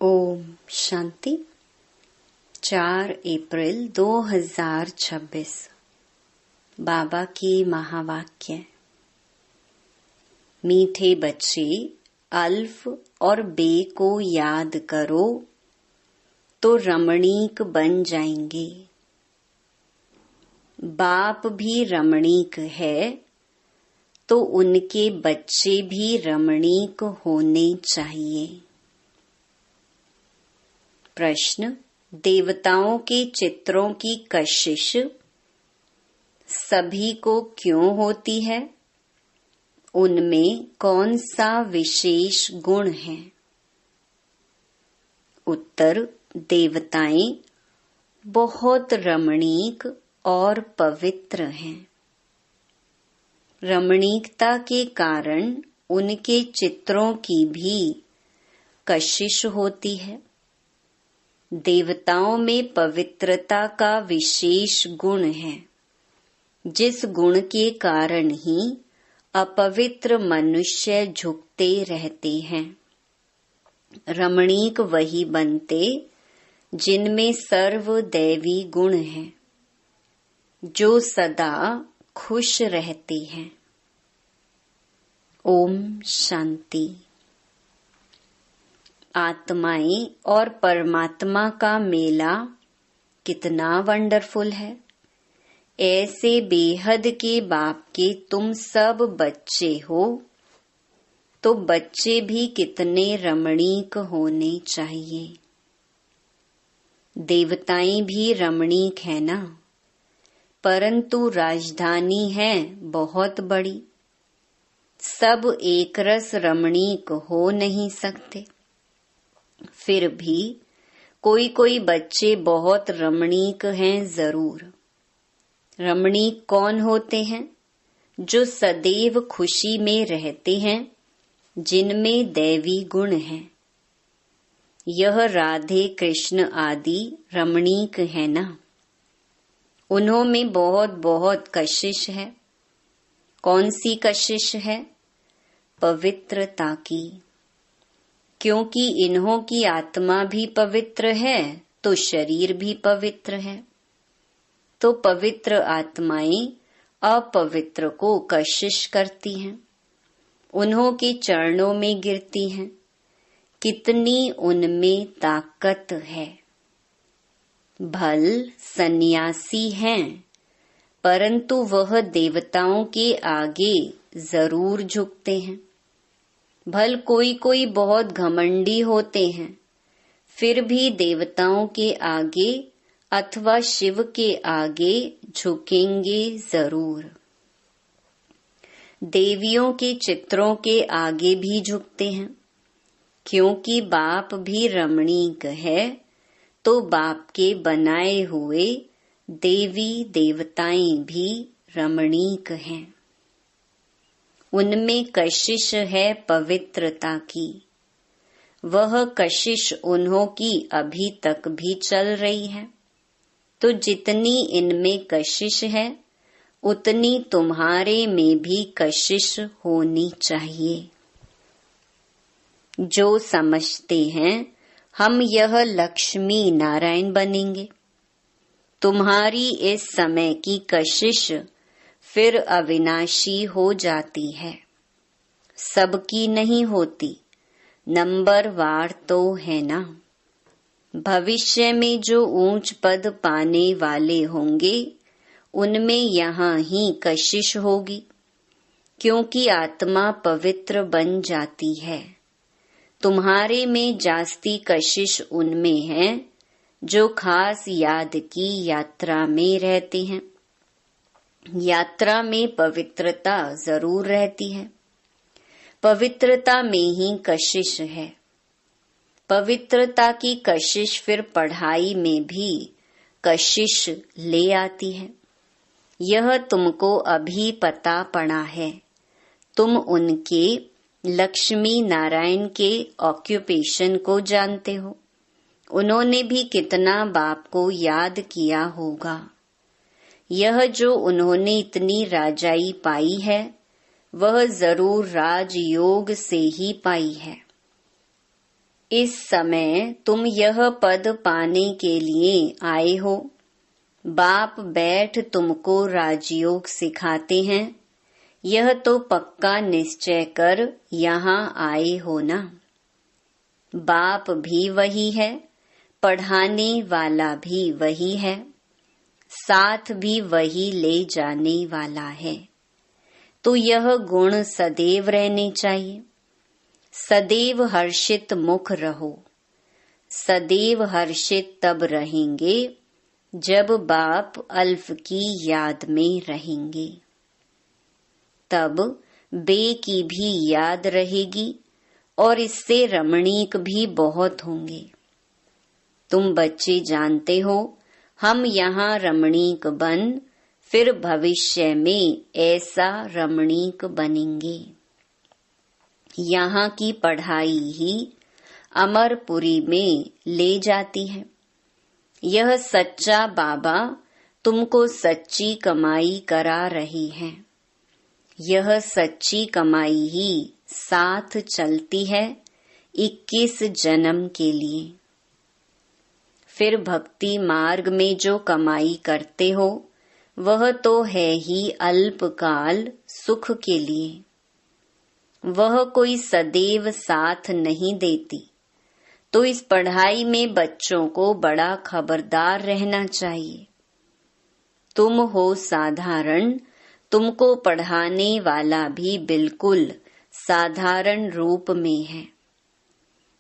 ओम शांति। 4 अप्रैल 2026। बाबा की महावाक्य। मीठे बच्चे, अल्फ और बे को याद करो तो रमणीक बन जाएंगे। बाप भी रमणीक है तो उनके बच्चे भी रमणीक होने चाहिए। प्रश्न। देवताओं के चित्रों की कशिश सभी को क्यों होती है? उनमें कौन सा विशेष गुण है? उत्तर। देवताएं बहुत रमणीक और पवित्र हैं। रमणीकता के कारण उनके चित्रों की भी कशिश होती है। देवताओं में पवित्रता का विशेष गुण है, जिस गुण के कारण ही अपवित्र मनुष्य झुकते रहते हैं। रमणीक वही बनते जिनमें सर्वदैवी गुण है, जो सदा खुश रहते हैं। ओम शांति। आत्माएं और परमात्मा का मेला कितना वंडरफुल है। ऐसे बेहद के बाप के तुम सब बच्चे हो, तो बच्चे भी कितने रमणीक होने चाहिए। देवताएं भी रमणीक है ना, परंतु राजधानी है बहुत बड़ी। सब एक रस रमणीक हो नहीं सकते। फिर भी कोई कोई बच्चे बहुत रमणीक हैं जरूर। रमणीक कौन होते हैं? जो सदैव खुशी में रहते हैं, जिनमें दैवी गुण हैं। यह राधे कृष्ण आदि रमणीक है ना। उन्हों में बहुत बहुत कशिश है। कौन सी कशिश है? पवित्रता की। क्योंकि इन्हों की आत्मा भी पवित्र है तो शरीर भी पवित्र है। तो पवित्र आत्माएं अपवित्र को कशिश करती हैं, उन्हों के चरणों में गिरती हैं। कितनी उनमें ताकत है। भल सन्यासी हैं, परंतु वह देवताओं के आगे जरूर झुकते हैं। भल कोई कोई बहुत घमंडी होते हैं, फिर भी देवताओं के आगे अथवा शिव के आगे झुकेंगे जरूर। देवियों के चित्रों के आगे भी झुकते हैं, क्योंकि बाप भी रमणीक है तो बाप के बनाए हुए देवी देवताएं भी रमणीक हैं। उनमें कशिश है पवित्रता की। वह कशिश उन्हों की अभी तक भी चल रही है। तो जितनी इनमें कशिश है, उतनी तुम्हारे में भी कशिश होनी चाहिए। जो समझते हैं हम यह लक्ष्मी नारायण बनेंगे, तुम्हारी इस समय की कशिश फिर अविनाशी हो जाती है। सबकी नहीं होती, नंबरवार तो है ना। भविष्य में जो ऊंच पद पाने वाले होंगे, उनमें यहाँ ही कशिश होगी, क्योंकि आत्मा पवित्र बन जाती है। तुम्हारे में जास्ती कशिश उनमें है जो खास याद की यात्रा में रहते हैं। यात्रा में पवित्रता जरूर रहती है। पवित्रता में ही कशिश है। पवित्रता की कशिश फिर पढ़ाई में भी कशिश ले आती है। यह तुमको अभी पता पड़ा है। तुम उनके लक्ष्मी नारायण के ऑक्यूपेशन को जानते हो। उन्होंने भी कितना बाप को याद किया होगा। यह जो उन्होंने इतनी राजाई पाई है, वह जरूर राजयोग से ही पाई है। इस समय तुम यह पद पाने के लिए आए हो। बाप बैठ तुमको राजयोग सिखाते हैं, यह तो पक्का निश्चय कर यहाँ आए हो ना। बाप भी वही है, पढ़ाने वाला भी वही है, साथ भी वही ले जाने वाला है। तो यह गुण सदैव रहने चाहिए। सदैव हर्षित मुख रहो। सदैव हर्षित तब रहेंगे जब बाप अल्फ की याद में रहेंगे। तब बे की भी याद रहेगी और इससे रमणीक भी बहुत होंगे। तुम बच्चे जानते हो, हम यहाँ रमणीक बन फिर भविष्य में ऐसा रमणीक बनेंगे। यहाँ की पढ़ाई ही अमरपुरी में ले जाती है। यह सच्चा बाबा तुमको सच्ची कमाई करा रही है। यह सच्ची कमाई ही साथ चलती है 21 जन्म के लिए। फिर भक्ति मार्ग में जो कमाई करते हो वह तो है ही अल्पकाल सुख के लिए। वह कोई सदैव साथ नहीं देती। तो इस पढ़ाई में बच्चों को बड़ा खबरदार रहना चाहिए। तुम हो साधारण, तुमको पढ़ाने वाला भी बिल्कुल साधारण रूप में है,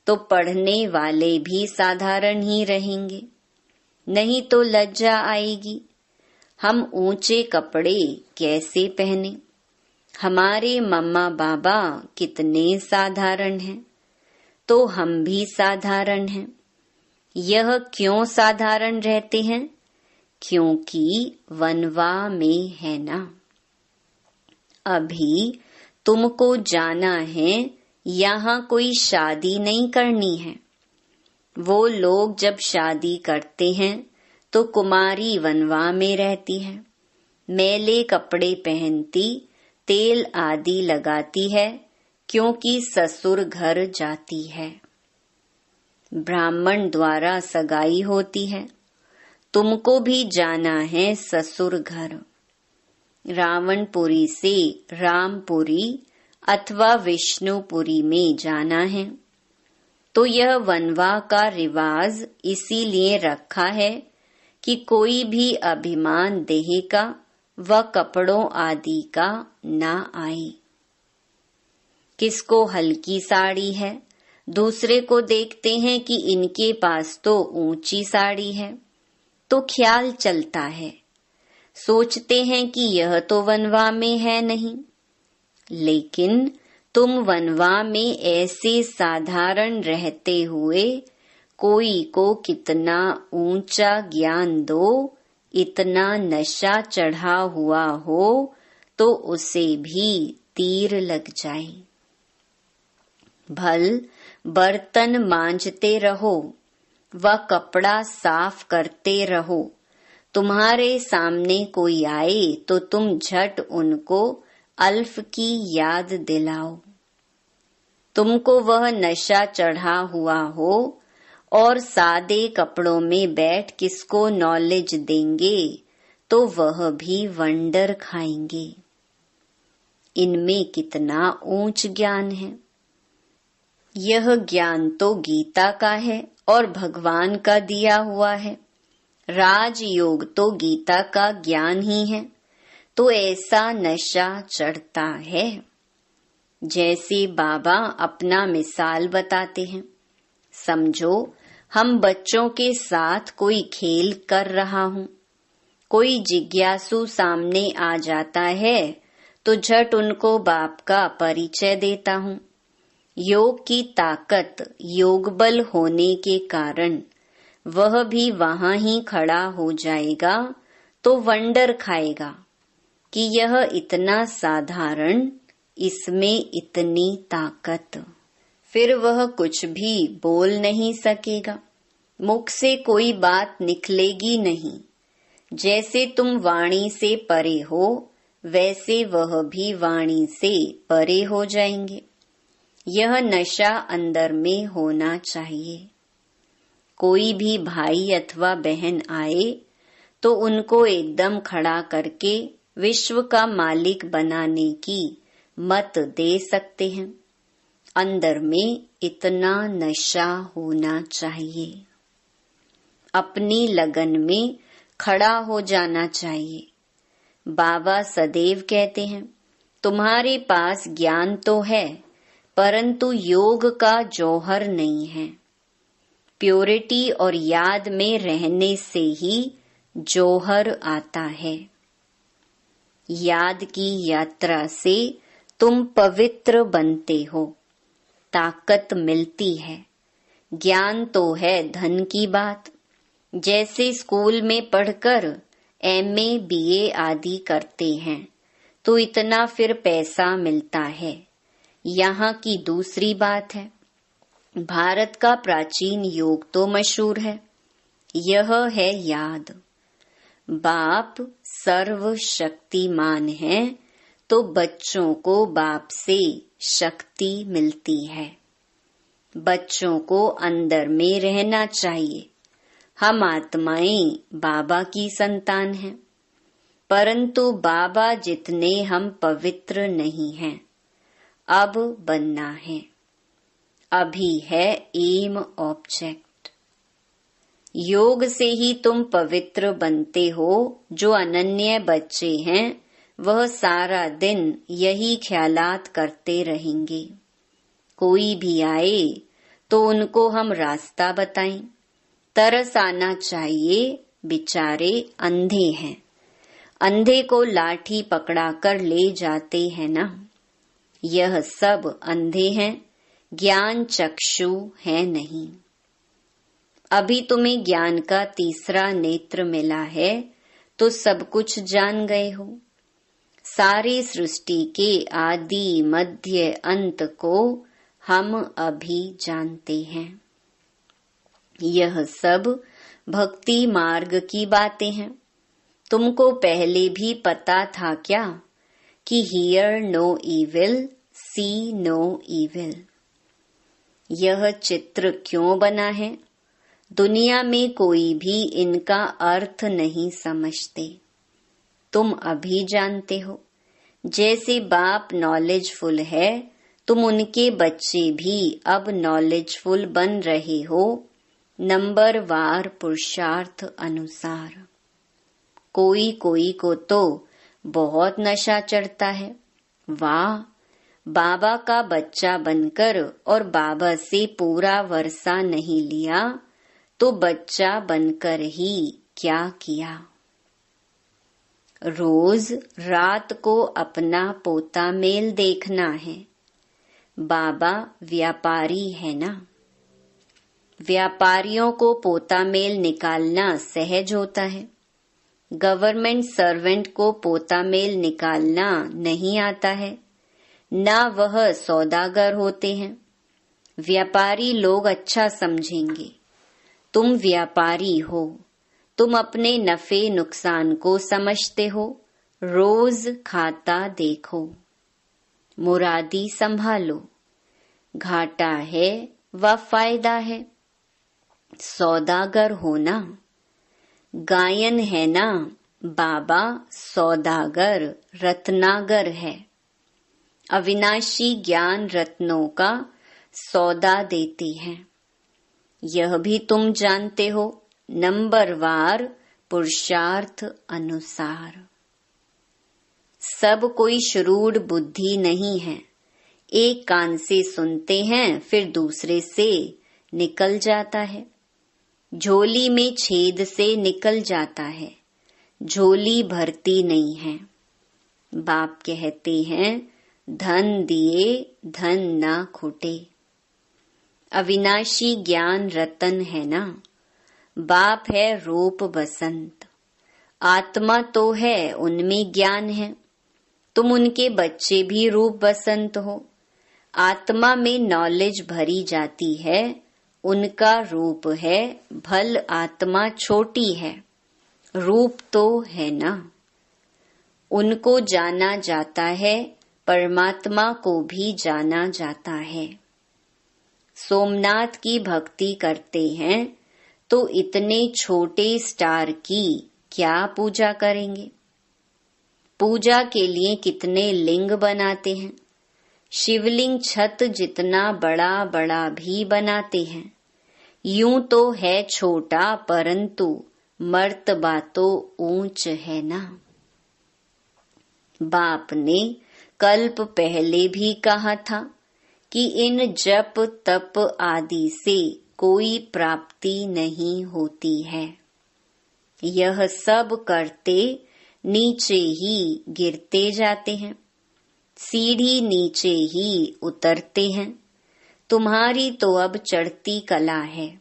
तो पढ़ने वाले भी साधारण ही रहेंगे। नहीं तो लज्जा आएगी। हम ऊंचे कपड़े कैसे पहने? हमारे मम्मा बाबा कितने साधारण हैं, तो हम भी साधारण हैं। यह क्यों साधारण रहते हैं? क्योंकि वनवा में है ना। अभी तुमको जाना है, यहाँ कोई शादी नहीं करनी है। वो लोग जब शादी करते हैं तो कुमारी वनवा में रहती है, मैले कपड़े पहनती, तेल आदि लगाती है, क्योंकि ससुर घर जाती है। ब्राह्मण द्वारा सगाई होती है। तुमको भी जाना है ससुर घर। रावणपुरी से रामपुरी अथवा विष्णुपुरी में जाना है। तो यह वनवा का रिवाज इसीलिए रखा है कि कोई भी अभिमान देह का व कपड़ों आदि का ना आए। किसको हल्की साड़ी है, दूसरे को देखते हैं कि इनके पास तो ऊंची साड़ी है, तो ख्याल चलता है। सोचते हैं कि यह तो वनवा में है नहीं। लेकिन तुम वनवा में ऐसे साधारण रहते हुए कोई को कितना ऊंचा ज्ञान दो, इतना नशा चढ़ा हुआ हो तो उसे भी तीर लग जाए। भल बर्तन मांजते रहो व कपड़ा साफ करते रहो। तुम्हारे सामने कोई आए तो तुम झट उनको अल्फ की याद दिलाओ। तुमको वह नशा चढ़ा हुआ हो और सादे कपड़ों में बैठ किसको नॉलेज देंगे तो वह भी वंडर खाएंगे। इनमें कितना ऊंच ज्ञान है। यह ज्ञान तो गीता का है और भगवान का दिया हुआ है। राजयोग तो गीता का ज्ञान ही है। तो ऐसा नशा चढ़ता है। जैसे बाबा अपना मिसाल बताते हैं। समझो हम बच्चों के साथ कोई खेल कर रहा हूँ। कोई जिज्ञासु सामने आ जाता है तो झट उनको बाप का परिचय देता हूँ। योग की ताकत योग बल होने के कारण वह भी वहां ही खड़ा हो जाएगा तो वंडर खाएगा कि यह इतना साधारण, इसमें इतनी ताकत। फिर वह कुछ भी बोल नहीं सकेगा। मुख से कोई बात निकलेगी नहीं। जैसे तुम वाणी से परे हो वैसे वह भी वाणी से परे हो जाएंगे। यह नशा अंदर में होना चाहिए। कोई भी भाई अथवा बहन आए तो उनको एकदम खड़ा करके विश्व का मालिक बनाने की मत दे सकते हैं। अंदर में इतना नशा होना चाहिए। अपनी लगन में खड़ा हो जाना चाहिए। बाबा सदैव कहते हैं, तुम्हारे पास ज्ञान तो है, परंतु योग का जौहर नहीं है। प्योरिटी और याद में रहने से ही जौहर आता है। याद की यात्रा से तुम पवित्र बनते हो, ताकत मिलती है। ज्ञान तो है धन की बात। जैसे स्कूल में पढ़कर MA BA आदि करते हैं तो इतना फिर पैसा मिलता है। यहाँ की दूसरी बात है, भारत का प्राचीन योग तो मशहूर है। यह है याद। बाप सर्वशक्तिमान है तो बच्चों को बाप से शक्ति मिलती है। बच्चों को अंदर में रहना चाहिए। हम आत्माएं बाबा की संतान हैं, परंतु बाबा जितने हम पवित्र नहीं हैं। अब बनना है। अभी है एम ऑब्जेक्ट। योग से ही तुम पवित्र बनते हो। जो अनन्य बच्चे हैं वह सारा दिन यही ख्यालात करते रहेंगे। कोई भी आए तो उनको हम रास्ता बताएं। तरस आना चाहिए, बेचारे अंधे हैं। अंधे को लाठी पकड़ा कर ले जाते हैं ना। यह सब अंधे हैं, ज्ञान चक्षु है नहीं। अभी तुम्हें ज्ञान का तीसरा नेत्र मिला है तो सब कुछ जान गए हो। सारी सृष्टि के आदि मध्य अंत को हम अभी जानते हैं। यह सब भक्ति मार्ग की बातें हैं। तुमको पहले भी पता था क्या कि hear no evil, see no evil. यह चित्र क्यों बना है? दुनिया में कोई भी इनका अर्थ नहीं समझते। तुम अभी जानते हो। जैसे बाप नॉलेजफुल है, तुम उनके बच्चे भी अब नॉलेजफुल बन रहे हो, नंबर वार पुरुषार्थ अनुसार। कोई कोई को तो बहुत नशा चढ़ता है। वाह, बाबा का बच्चा बनकर और बाबा से पूरा वर्षा नहीं लिया तो बच्चा बनकर ही क्या किया। रोज रात को अपना पोता मेल देखना है। बाबा व्यापारी है ना। व्यापारियों को पोता मेल निकालना सहज होता है। गवर्नमेंट सर्वेंट को पोता मेल निकालना नहीं आता है, ना वह सौदागर होते हैं। व्यापारी लोग अच्छा समझेंगे। तुम व्यापारी हो, तुम अपने नफे नुकसान को समझते हो। रोज खाता देखो, मुरादी संभालो। घाटा है व फायदा है। सौदागर होना। गायन है ना, बाबा सौदागर रत्नागर है। अविनाशी ज्ञान रत्नों का सौदा देते हैं। यह भी तुम जानते हो, नंबरवार पुरुषार्थ अनुसार। सब कोई शुरूढ़ बुद्धि नहीं है। एक कान से सुनते हैं फिर दूसरे से निकल जाता है। झोली में छेद से निकल जाता है, झोली भरती नहीं है। बाप कहते हैं, धन दिए धन ना खुटे। अविनाशी ज्ञान रतन है ना। बाप है रूप बसंत। आत्मा तो है, उनमें ज्ञान है। तुम उनके बच्चे भी रूप बसंत हो। आत्मा में नॉलेज भरी जाती है, उनका रूप है। भल आत्मा छोटी है, रूप तो है ना। उनको जाना जाता है, परमात्मा को भी जाना जाता है। सोमनाथ की भक्ति करते हैं तो इतने छोटे स्टार की क्या पूजा करेंगे। पूजा के लिए कितने लिंग बनाते हैं। शिवलिंग छत जितना बड़ा बड़ा भी बनाते हैं। यूं तो है छोटा परंतु मर्तबा तो ऊंच है ना। बाप ने कल्प पहले भी कहा था कि इन जप तप आदि से कोई प्राप्ति नहीं होती है। यह सब करते नीचे ही गिरते जाते हैं, सीढ़ी नीचे ही उतरते हैं। तुम्हारी तो अब चढ़ती कला है।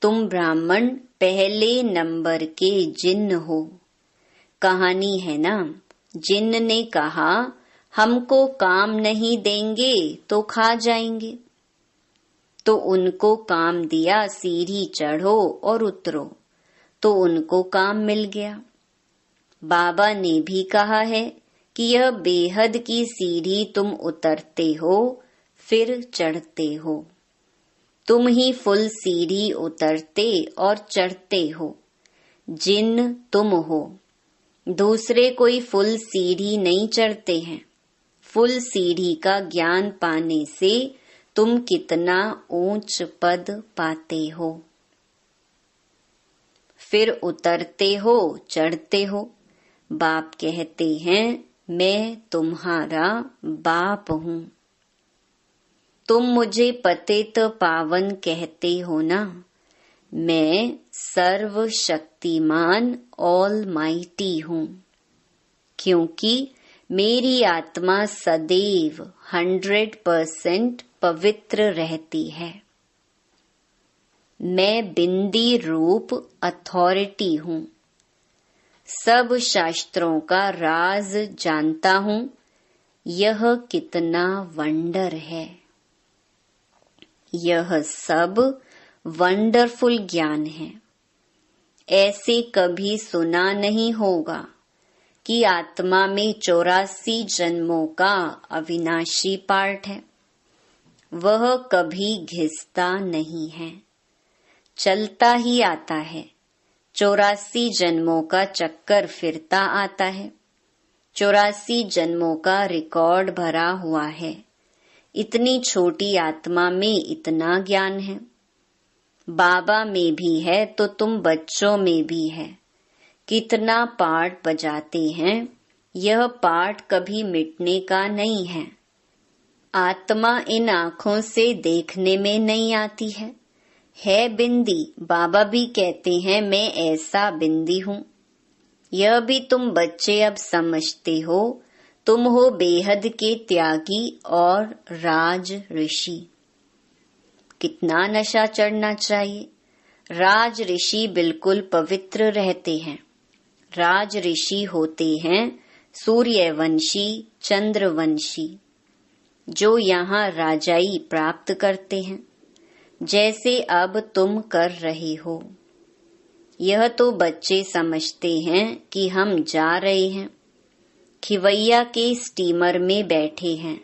तुम ब्राह्मण पहले नंबर के जिन्न हो। कहानी है ना, जिन्न ने कहा हमको काम नहीं देंगे तो खा जाएंगे। तो उनको काम दिया, सीढ़ी चढ़ो और उतरो, तो उनको काम मिल गया। बाबा ने भी कहा है कि यह बेहद की सीढ़ी तुम उतरते हो फिर चढ़ते हो। तुम ही फुल सीढ़ी उतरते और चढ़ते हो। जिन्न तुम हो, दूसरे कोई फुल सीढ़ी नहीं चढ़ते हैं। फुल सीढ़ी का ज्ञान पाने से तुम कितना ऊंच पद पाते हो। फिर उतरते हो, चढ़ते हो। बाप कहते हैं मैं तुम्हारा बाप हूँ। तुम मुझे पतित पावन कहते हो ना। मैं सर्वशक्तिमान ऑलमाइटी हूँ, क्योंकि मेरी आत्मा सदैव 100% पवित्र रहती है। मैं बिंदी रूप अथॉरिटी हूँ। सब शास्त्रों का राज जानता हूँ। यह कितना वंडर है। यह सब वंडरफुल ज्ञान है। ऐसे कभी सुना नहीं होगा कि आत्मा में 84 जन्मों का अविनाशी पार्ट है। वह कभी घिसता नहीं है, चलता ही आता है। 84 जन्मों का चक्कर फिरता आता है। 84 जन्मों का रिकॉर्ड भरा हुआ है। इतनी छोटी आत्मा में इतना ज्ञान है। बाबा में भी है तो तुम बच्चों में भी है। कितना पाठ बजाते हैं। यह पाठ कभी मिटने का नहीं है। आत्मा इन आँखों से देखने में नहीं आती है बिंदी। बाबा भी कहते हैं मैं ऐसा बिंदी हूँ। यह भी तुम बच्चे अब समझते हो। तुम हो बेहद के त्यागी और राज ऋषि। कितना नशा चढ़ना चाहिए। राज ऋषि बिल्कुल पवित्र रहते हैं। राज ऋषि होते हैं सूर्यवंशी, चंद्रवंशी, जो यहाँ राजाई प्राप्त करते हैं, जैसे अब तुम कर रहे हो। यह तो बच्चे समझते हैं कि हम जा रहे हैं, खिवैया के स्टीमर में बैठे हैं,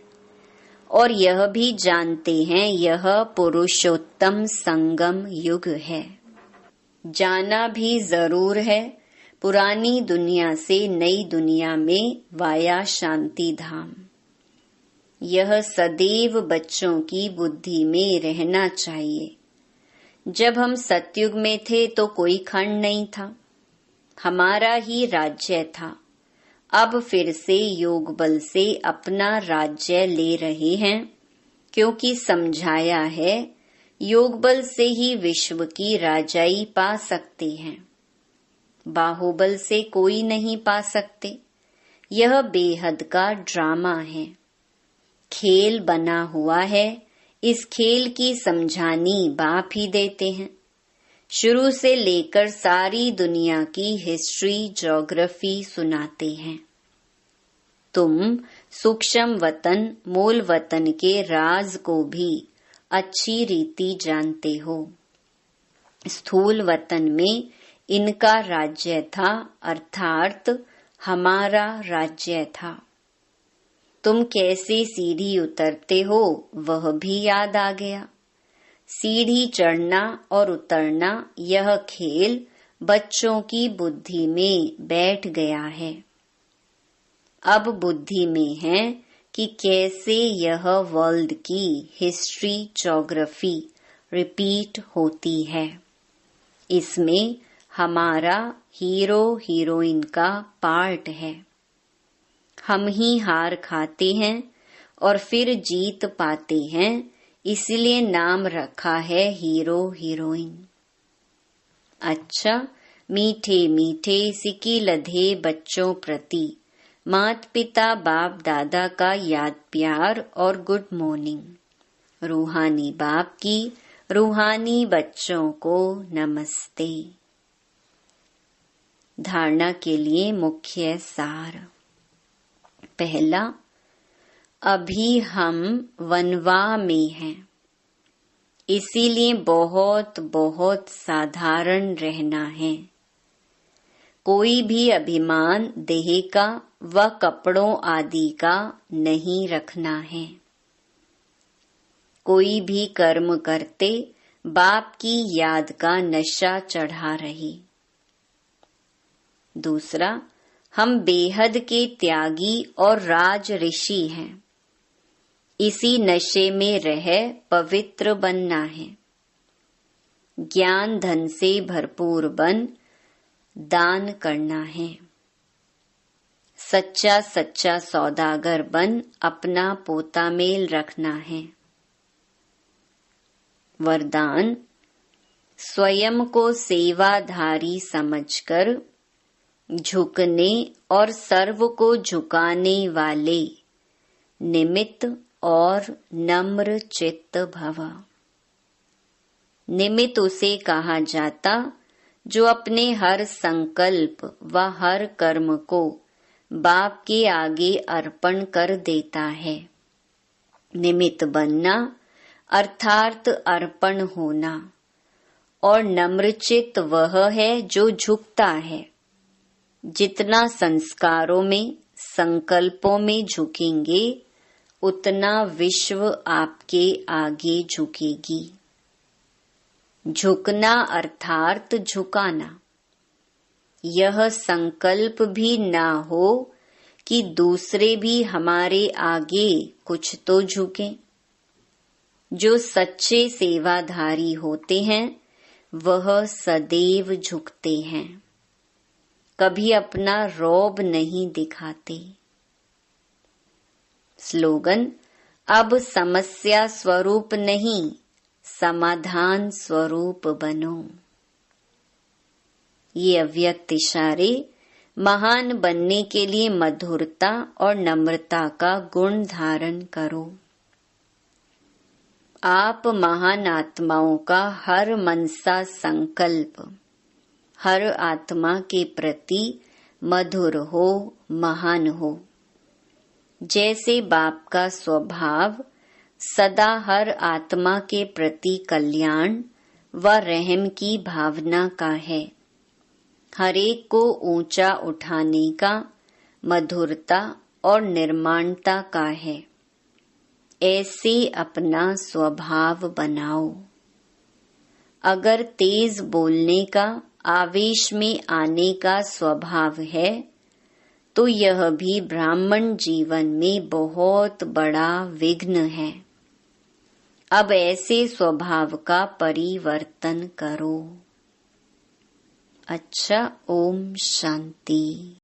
और यह भी जानते हैं यह पुरुषोत्तम संगम युग है। जाना भी जरूर है पुरानी दुनिया से नई दुनिया में वाया शांति धाम। यह सदैव बच्चों की बुद्धि में रहना चाहिए। जब हम सतयुग में थे तो कोई खंड नहीं था, हमारा ही राज्य था। अब फिर से योग बल से अपना राज्य ले रहे हैं, क्योंकि समझाया है योग बल से ही विश्व की राजाई पा सकते हैं। बाहुबल से कोई नहीं पा सकते। यह बेहद का ड्रामा है, खेल बना हुआ है। इस खेल की समझानी बाप ही देते हैं। शुरू से लेकर सारी दुनिया की हिस्ट्री, ज्योग्राफी सुनाते हैं। तुम सूक्ष्म वतन, मूल वतन के राज को भी अच्छी रीति जानते हो। स्थूल वतन में इनका राज्य था, अर्थात हमारा राज्य था। तुम कैसे सीढ़ी उतरते हो वह भी याद आ गया। सीढ़ी चढ़ना और उतरना यह खेल बच्चों की बुद्धि में बैठ गया है। अब बुद्धि में है कि कैसे यह वर्ल्ड की हिस्ट्री ज्योग्राफी रिपीट होती है। इसमें हमारा हीरो हीरोइन का पार्ट है। हम ही हार खाते हैं और फिर जीत पाते हैं, इसलिए नाम रखा है हीरो हीरोइन। अच्छा, मीठे मीठे सिकी लधे बच्चों प्रति माता पिता बाप दादा का याद प्यार और गुड मॉर्निंग। रूहानी बाप की रूहानी बच्चों को नमस्ते। धारणा के लिए मुख्य सार। पहला, अभी हम वनवाह में हैं, इसीलिए बहुत बहुत साधारण रहना है। कोई भी अभिमान देह का व कपड़ों आदि का नहीं रखना है। कोई भी कर्म करते बाप की याद का नशा चढ़ा रहे। दूसरा, हम बेहद के त्यागी और राज ऋषि हैं, इसी नशे में रह पवित्र बनना है। ज्ञान धन से भरपूर बन दान करना है। सच्चा सच्चा सौदागर बन अपना पोता मेल रखना है। वरदान, स्वयं को सेवाधारी समझकर झुकने और सर्व को झुकाने वाले निमित्त और नम्र चित्त भव। निमित्त उसे कहा जाता जो अपने हर संकल्प व हर कर्म को बाप के आगे अर्पण कर देता है। निमित्त बनना अर्थात अर्पण होना, और नम्रचित्त वह है जो झुकता है। जितना संस्कारों में संकल्पों में झुकेंगे उतना विश्व आपके आगे झुकेगी। झुकना अर्थात झुकाना। यह संकल्प भी ना हो कि दूसरे भी हमारे आगे कुछ तो झुकें। जो सच्चे सेवाधारी होते हैं वह सदैव झुकते हैं, कभी अपना रौब नहीं दिखाते। स्लोगन, अब समस्या स्वरूप नहीं समाधान स्वरूप बनो। ये अव्यक्त इशारे महान बनने के लिए मधुरता और नम्रता का गुण धारण करो। आप महान आत्माओं का हर मनसा संकल्प हर आत्मा के प्रति मधुर हो, महान हो। जैसे बाप का स्वभाव सदा हर आत्मा के प्रति कल्याण व रहम की भावना का है, हर एक को ऊंचा उठाने का, मधुरता और निर्माणता का है। ऐसे अपना स्वभाव बनाओ। अगर तेज बोलने का, आवेश में आने का स्वभाव है तो यह भी ब्राह्मण जीवन में बहुत बड़ा विघ्न है। अब ऐसे स्वभाव का परिवर्तन करो। अच्छा, ओम शांति।